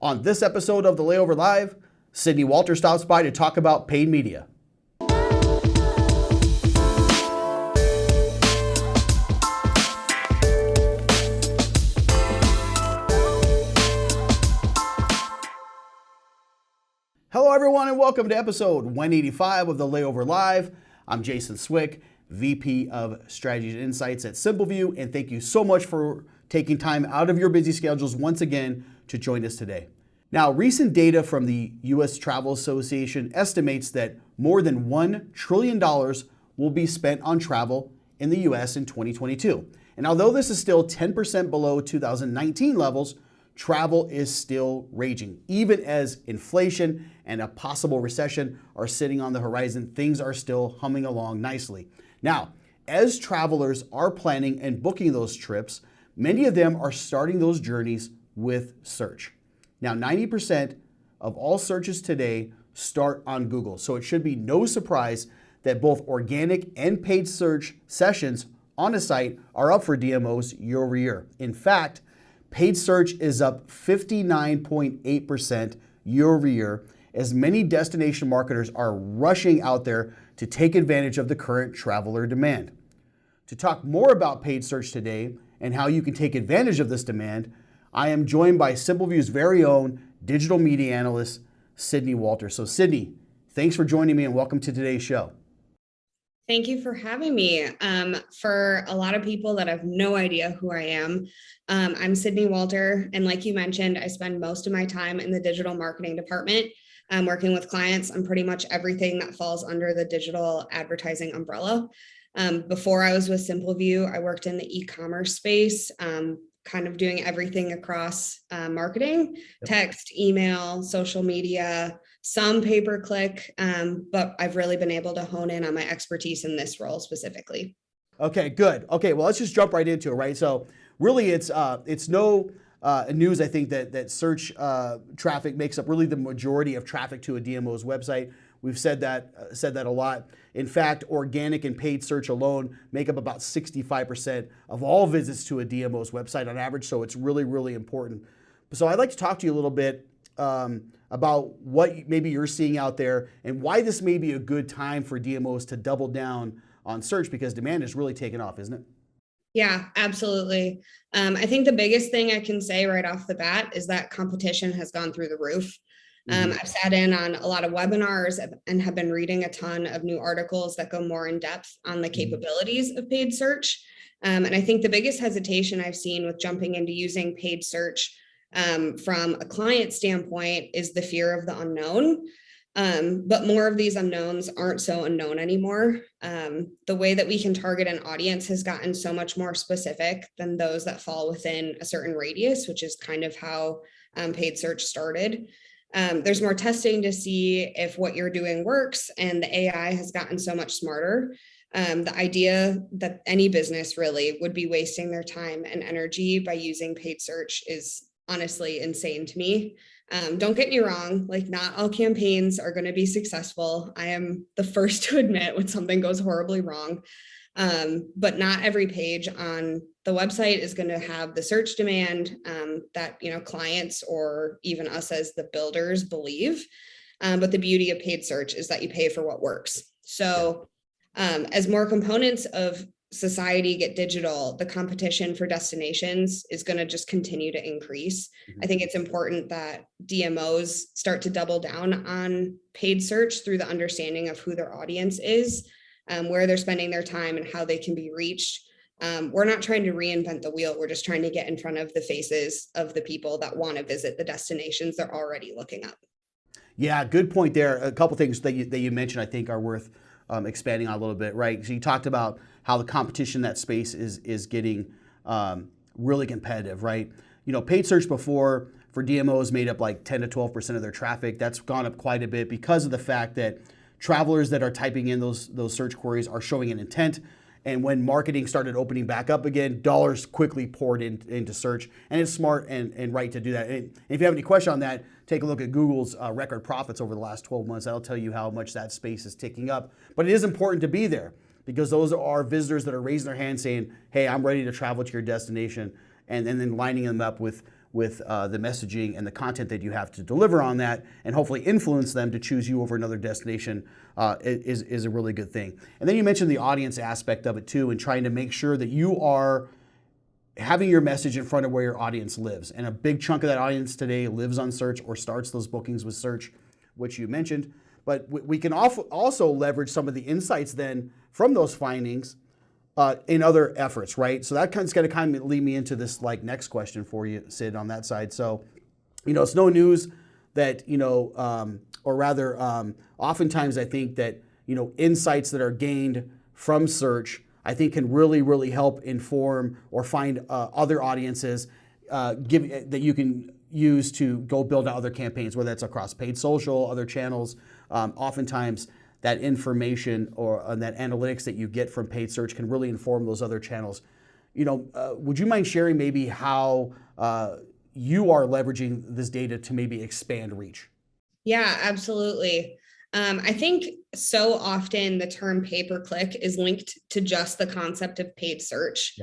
On this episode of The Layover Live, Sydney Walter stops by to talk about paid media. Hello everyone and welcome to episode 185 of The Layover Live. I'm Jason Swick, VP of Strategies and Insights at SimpleView, and thank you so much for taking time out of your busy schedules once again to join us today. Now, recent data from the U.S. Travel Association estimates that more than $1 trillion will be spent on travel in the U.S. in 2022. And although this is still 10% below 2019 levels, travel is still raging. Even as inflation and a possible recession are sitting on the horizon, things are still humming along nicely. Now, as travelers are planning and booking those trips, many of them are starting those journeys with search. Now, 90% of all searches today start on Google, so it should be no surprise that both organic and paid search sessions on a site are up for DMOs year over year. In fact, paid search is up 59.8% year over year, as many destination marketers are rushing out there to take advantage of the current traveler demand. To talk more about paid search today and how you can take advantage of this demand, I am joined by SimpleView's very own digital media analyst, Sydney Walter. So Sydney, thanks for joining me and welcome to today's show. Thank you for having me. For a lot of people that have no idea who I am, I'm Sydney Walter. And like you mentioned, I spend most of my time in the digital marketing department, working with clients on pretty much everything that falls under the digital advertising umbrella. Before I was with SimpleView, I worked in the e-commerce space, kind of doing everything across marketing, text, email, social media, some pay-per-click, but I've really been able to hone in on my expertise in this role specifically. Okay, good. Okay, well, let's just jump right into it, right? So really it's no news, I think, that search traffic makes up really the majority of traffic to a DMO's website. We've said that a lot. In fact, organic and paid search alone make up about 65% of all visits to a DMO's website on average, so it's really, really important. So I'd like to talk to you a little bit about what maybe you're seeing out there and why this may be a good time for DMOs to double down on search, because demand is really taken off, isn't it? Yeah, absolutely. I think the biggest thing I can say right off the bat is that competition has gone through the roof. I've sat in on a lot of webinars and have been reading a ton of new articles that go more in depth on the capabilities of paid search. And I think the biggest hesitation I've seen with jumping into using paid search from a client standpoint is the fear of the unknown. But more of these unknowns aren't so unknown anymore. The way that we can target an audience has gotten so much more specific than those that fall within a certain radius, which is kind of how paid search started. There's more testing to see if what you're doing works, and the AI has gotten so much smarter. The idea that any business really would be wasting their time and energy by using paid search is honestly insane to me. Don't get me wrong, like not all campaigns are going to be successful. I am the first to admit when something goes horribly wrong. But not every page on the website is going to have the search demand that clients or even us as the builders believe. But the beauty of paid search is that you pay for what works. So as more components of society get digital, the competition for destinations is going to just continue to increase. I think it's important that DMOs start to double down on paid search through the understanding of who their audience is, where they're spending their time and how they can be reached. We're not trying to reinvent the wheel. We're just trying to get in front of the faces of the people that want to visit the destinations they're already looking up. Yeah, good point there. A couple things that you mentioned I think are worth expanding on a little bit, right? So you talked about how the competition in that space is getting really competitive, right? Paid search before for DMOs made up like 10 to 12% of their traffic. That's gone up quite a bit because of the fact that travelers that are typing in those search queries are showing an intent. And when marketing started opening back up again, dollars quickly poured into search. And it's smart and right to do that. And if you have any question on that, take a look at Google's record profits over the last 12 months. That'll tell you how much that space is ticking up. But it is important to be there because those are visitors that are raising their hand saying, hey, I'm ready to travel to your destination. And then lining them up with the messaging and the content that you have to deliver on that, and hopefully influence them to choose you over another destination is a really good thing. And then you mentioned the audience aspect of it too, and trying to make sure that you are having your message in front of where your audience lives. And a big chunk of that audience today lives on search or starts those bookings with search, which you mentioned. But we can also leverage some of the insights then from those findings in other efforts, right? So that kind of lead me into this like next question for you, Sid, on that side. So, it's no news that, oftentimes I think that, insights that are gained from search, I think can really, really help inform or find other audiences that you can use to go build out other campaigns, whether that's across paid social, other channels. Oftentimes that information or that analytics that you get from paid search can really inform those other channels. Would you mind sharing maybe how you are leveraging this data to maybe expand reach? Yeah, absolutely. I think so often the term pay-per-click is linked to just the concept of paid search,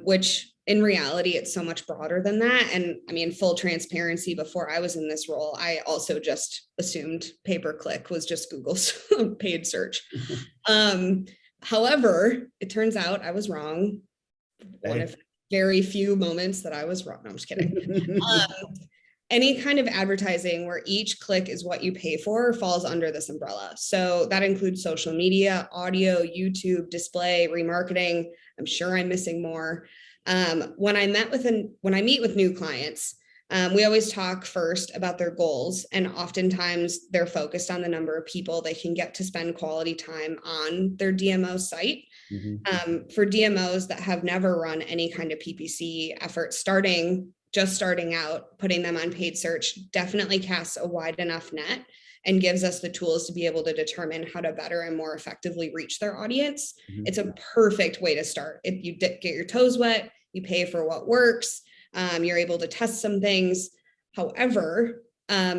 which in reality, it's so much broader than that. And I mean, full transparency, before I was in this role, I also just assumed pay-per-click was just Google's paid search. However, it turns out I was wrong. One of very few moments that I was wrong. No, I'm just kidding. Any kind of advertising where each click is what you pay for falls under this umbrella. So that includes social media, audio, YouTube, display, remarketing. I'm sure I'm missing more. When I meet with new clients, we always talk first about their goals, and oftentimes they're focused on the number of people they can get to spend quality time on their DMO site. For DMOs that have never run any kind of PPC effort, just starting out, putting them on paid search definitely casts a wide enough net and gives us the tools to be able to determine how to better and more effectively reach their audience. It's a perfect way to start. If you get your toes wet, you pay for what works, you're able to test some things. However,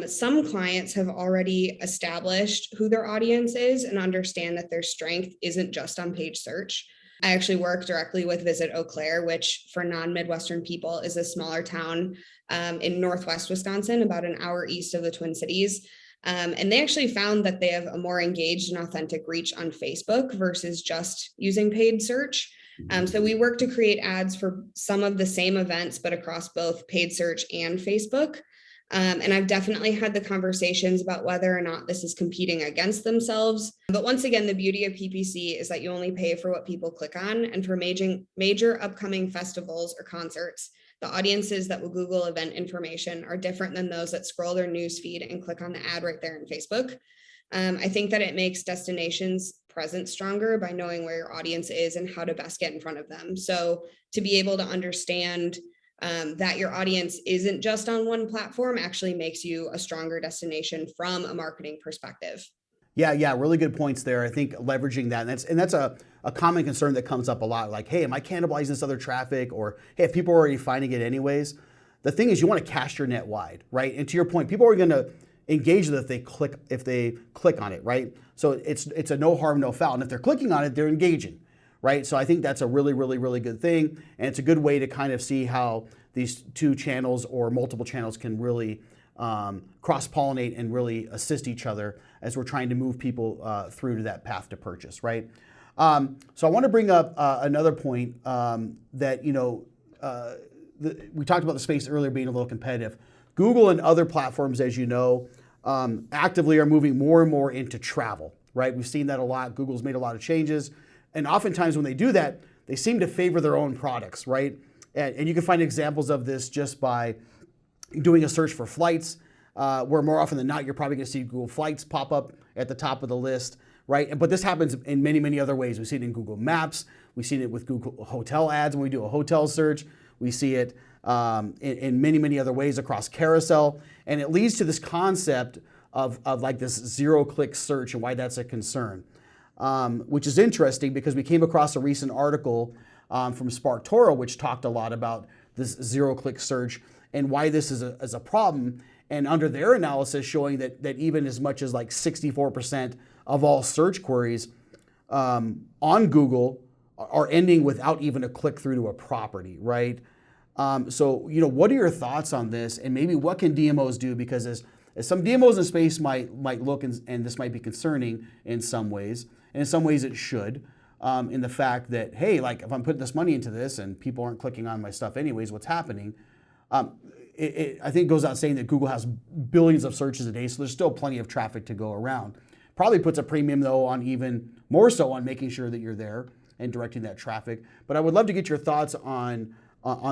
some clients have already established who their audience is and understand that their strength isn't just on paid search. I actually work directly with Visit Eau Claire, which for non-Midwestern people is a smaller town in Northwest Wisconsin, about an hour east of the Twin Cities. And they actually found that they have a more engaged and authentic reach on Facebook versus just using paid search. So we work to create ads for some of the same events, but across both paid search and Facebook. And I've definitely had the conversations about whether or not this is competing against themselves. But once again, the beauty of PPC is that you only pay for what people click on. And for major upcoming festivals or concerts, the audiences that will Google event information are different than those that scroll their news feed and click on the ad right there in Facebook. I think that it makes destinations present stronger by knowing where your audience is and how to best get in front of them. So to be able to understand that your audience isn't just on one platform actually makes you a stronger destination from a marketing perspective. Yeah, really good points there. I think leveraging that, and that's a common concern that comes up a lot. Like, hey, am I cannibalizing this other traffic? Or hey, if people are already finding it anyways. The thing is, you want to cast your net wide, right? And to your point, people are going to engage with it if they click on it, right? So it's a no harm, no foul. And if they're clicking on it, they're engaging, right? So I think that's a really, really, really good thing. And it's a good way to kind of see how these two channels or multiple channels can really cross-pollinate and really assist each other as we're trying to move people through to that path to purchase, right? So I want to bring up another point that, we talked about the space earlier being a little competitive. Google and other platforms, as you know, actively are moving more and more into travel, right? We've seen that a lot. Google's made a lot of changes. And oftentimes when they do that, they seem to favor their own products, right? And you can find examples of this just by doing a search for flights, where more often than not, you're probably going to see Google Flights pop up at the top of the list, right? But this happens in many, many other ways. We've seen it in Google Maps. We've seen it with Google Hotel ads when we do a hotel search. We see it in many, many other ways across carousel. And it leads to this concept of like this zero-click search and why that's a concern, which is interesting because we came across a recent article from SparkToro, which talked a lot about this zero-click search and why this is a problem. And under their analysis showing that even as much as like 64% of all search queries on Google are ending without even a click through to a property, right? So, what are your thoughts on this, and maybe what can DMOs do? Because as some DMOs in space might look, and this might be concerning in some ways, and in some ways it should, in the fact that, hey, like if I'm putting this money into this and people aren't clicking on my stuff anyways, what's happening? I think it goes out saying that Google has billions of searches a day, so there's still plenty of traffic to go around. Probably puts a premium though on even more so on making sure that you're there and directing that traffic. But I would love to get your thoughts on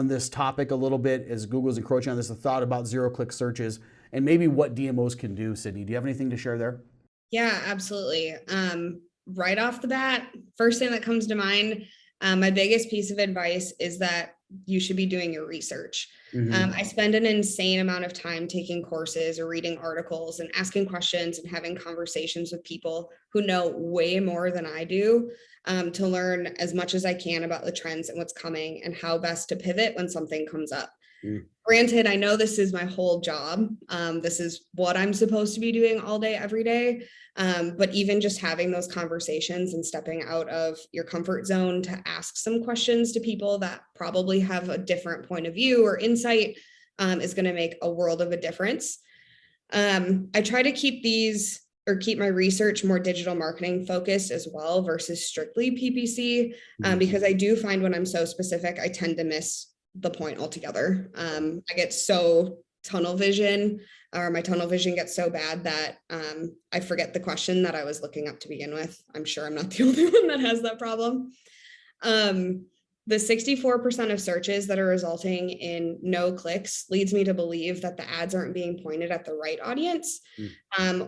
this topic a little bit as Google's encroaching on this, a thought about zero-click searches and maybe what DMOs can do. Sydney, do you have anything to share there? Yeah, absolutely. Right off the bat, first thing that comes to mind, my biggest piece of advice is that you should be doing your research. I spend an insane amount of time taking courses or reading articles and asking questions and having conversations with people who know way more than I do, to learn as much as I can about the trends and what's coming and how best to pivot when something comes up. Granted, I know this is my whole job. This is what I'm supposed to be doing all day, every day. But even just having those conversations and stepping out of your comfort zone to ask some questions to people that probably have a different point of view or insight, is going to make a world of a difference. I try to keep my research more digital marketing focused as well versus strictly PPC, because I do find when I'm so specific, I tend to miss the point altogether. I get so tunnel vision, or my tunnel vision gets so bad that I forget the question that I was looking up to begin with. I'm sure I'm not the only one that has that problem. The 64% of searches that are resulting in no clicks leads me to believe that the ads aren't being pointed at the right audience,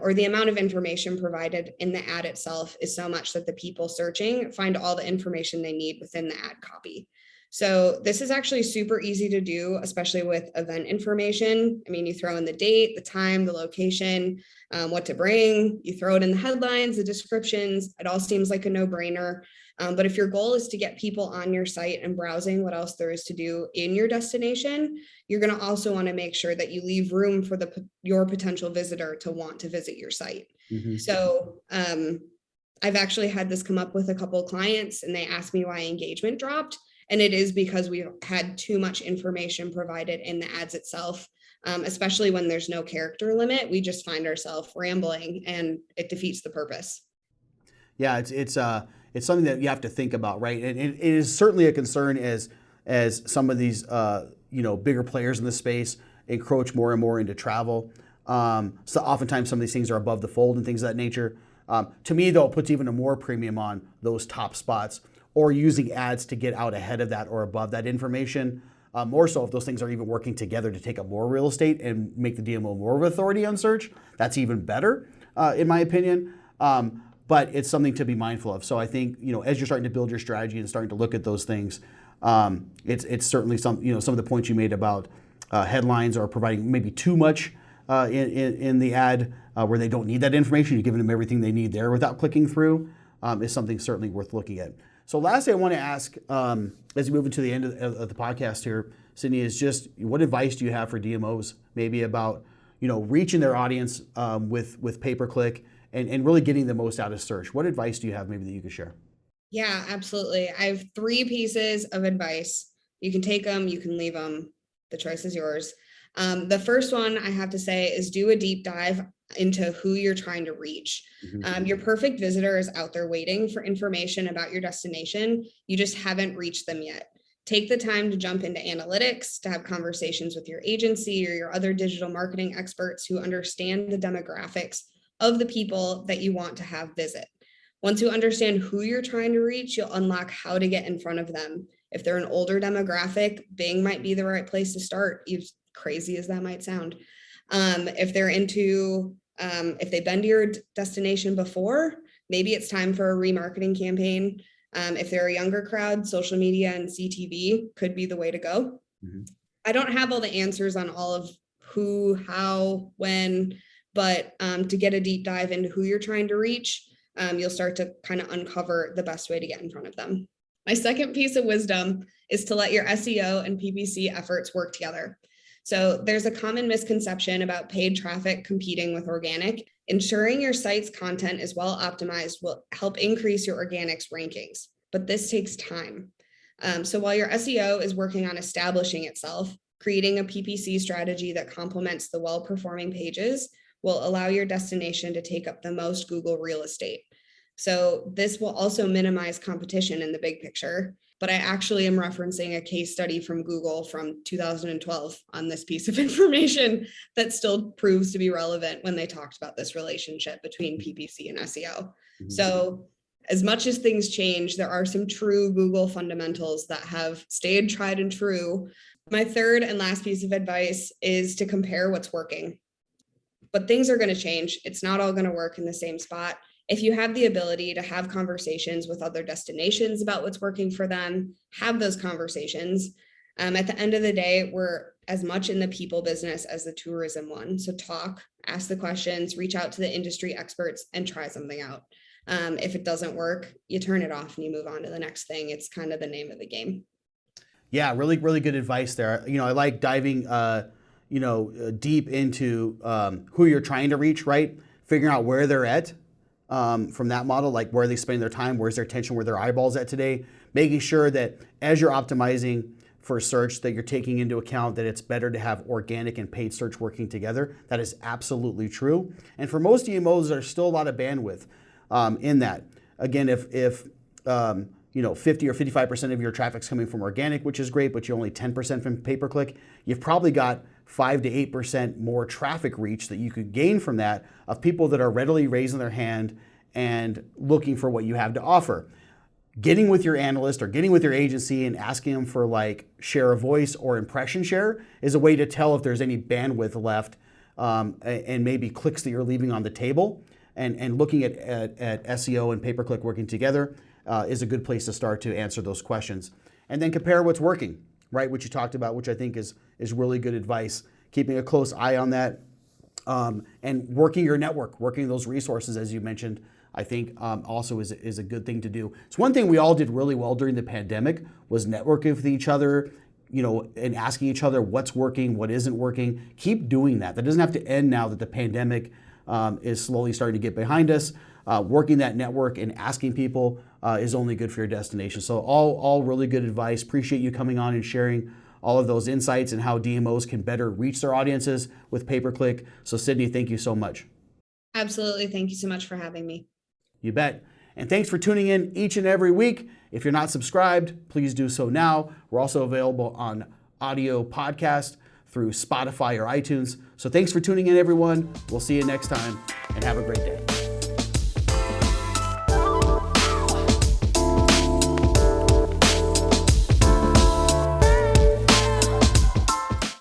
or the amount of information provided in the ad itself is so much that the people searching find all the information they need within the ad copy. So this is actually super easy to do, especially with event information. I mean, you throw in the date, the time, the location, what to bring, you throw it in the headlines, the descriptions. It all seems like a no-brainer. But if your goal is to get people on your site and browsing what else there is to do in your destination, you're going to also want to make sure that you leave room for your potential visitor to want to visit your site. So I've actually had this come up with a couple of clients, and they asked me why engagement dropped. And it is because we've had too much information provided in the ads itself, especially when there's no character limit. We just find ourselves rambling, and it defeats the purpose. Yeah, it's something that you have to think about, right? And it is certainly a concern as some of these bigger players in the space encroach more and more into travel. So oftentimes some of these things are above the fold and things of that nature. To me, though, it puts even a more premium on those top spots, or using ads to get out ahead of that or above that information. More so if those things are even working together to take up more real estate and make the DMO more of an authority on search, that's even better, in my opinion. But it's something to be mindful of. So I think, as you're starting to build your strategy and starting to look at those things, it's certainly some of the points you made about headlines or providing maybe too much in the ad where they don't need that information. You're giving them everything they need there without clicking through, is something certainly worth looking at. So lastly, I want to ask, as we move into the end of the podcast here, Sydney, is just what advice do you have for DMOs maybe about, reaching their audience with pay-per-click and really getting the most out of search? What advice do you have maybe that you could share? Yeah, absolutely. I have 3 pieces of advice. You can take them, you can leave them. The choice is yours. The first one I have to say is do a deep dive into who you're trying to reach. Your perfect visitor is out there waiting for information about your destination. You just haven't reached them yet. Take the time to jump into analytics, to have conversations with your agency or your other digital marketing experts who understand the demographics of the people that you want to have visit. Once you understand who you're trying to reach, you'll unlock how to get in front of them. If they're an older demographic, Bing might be the right place to start, as crazy as that might sound. If they're if they've been to your destination before, maybe it's time for a remarketing campaign. If they're a younger crowd, social media and CTV could be the way to go. I don't have all the answers on all of who, how, when, but to get a deep dive into who you're trying to reach, you'll start to kind of uncover the best way to get in front of them. My second piece of wisdom is to let your SEO and PPC efforts work together. So there's a common misconception about paid traffic competing with organic. Ensuring your site's content is well optimized will help increase your organics rankings, but this takes time. So while your SEO is working on establishing itself, creating a PPC strategy that complements the well-performing pages will allow your destination to take up the most Google real estate. So this will also minimize competition in the big picture. But I actually am referencing a case study from Google from 2012 on this piece of information that still proves to be relevant when they talked about this relationship between PPC and SEO. So as much as things change, there are some true Google fundamentals that have stayed tried and true. My third and last piece of advice is to compare what's working. But things are going to change. It's not all going to work in the same spot. If you have the ability to have conversations with other destinations about what's working for them, have those conversations. At the end of the day, we're as much in the people business as the tourism one. So talk, ask the questions, reach out to the industry experts, and try something out. If it doesn't work, you turn it off and you move on to the next thing. It's kind of the name of the game. Yeah, really, really good advice there. I like diving, deep into who you're trying to reach, right? Figuring out where they're at from that model, like where are they spending their time, where's their attention, where their eyeballs at today, making sure that as you're optimizing for search that you're taking into account that it's better to have organic and paid search working together. That is absolutely true. And for most DMOs, there's still a lot of bandwidth in that. Again, if 50 or 55% of your traffic's coming from organic, which is great, but you're only 10% from pay-per-click, you've probably got 5 to 8% more traffic reach that you could gain from that of people that are readily raising their hand and looking for what you have to offer. Getting with your analyst or getting with your agency and asking them for like share of voice or impression share is a way to tell if there's any bandwidth left and maybe clicks that you're leaving on the table. And looking at SEO and pay-per-click working together is a good place to start to answer those questions. And then compare what's working, right? Which you talked about, which I think is really good advice. Keeping a close eye on that and working your network, working those resources, as you mentioned, I think also is a good thing to do. It's one thing we all did really well during the pandemic was networking with each other, and asking each other what's working, what isn't working. Keep doing that. That doesn't have to end now that the pandemic is slowly starting to get behind us. Working that network and asking people is only good for your destination. So all really good advice. Appreciate you coming on and sharing all of those insights and how DMOs can better reach their audiences with pay-per-click. So Sydney, thank you so much. Absolutely. Thank you so much for having me. You bet. And thanks for tuning in each and every week. If you're not subscribed, please do so now. We're also available on audio podcast through Spotify or iTunes. So thanks for tuning in, everyone. We'll see you next time and have a great day.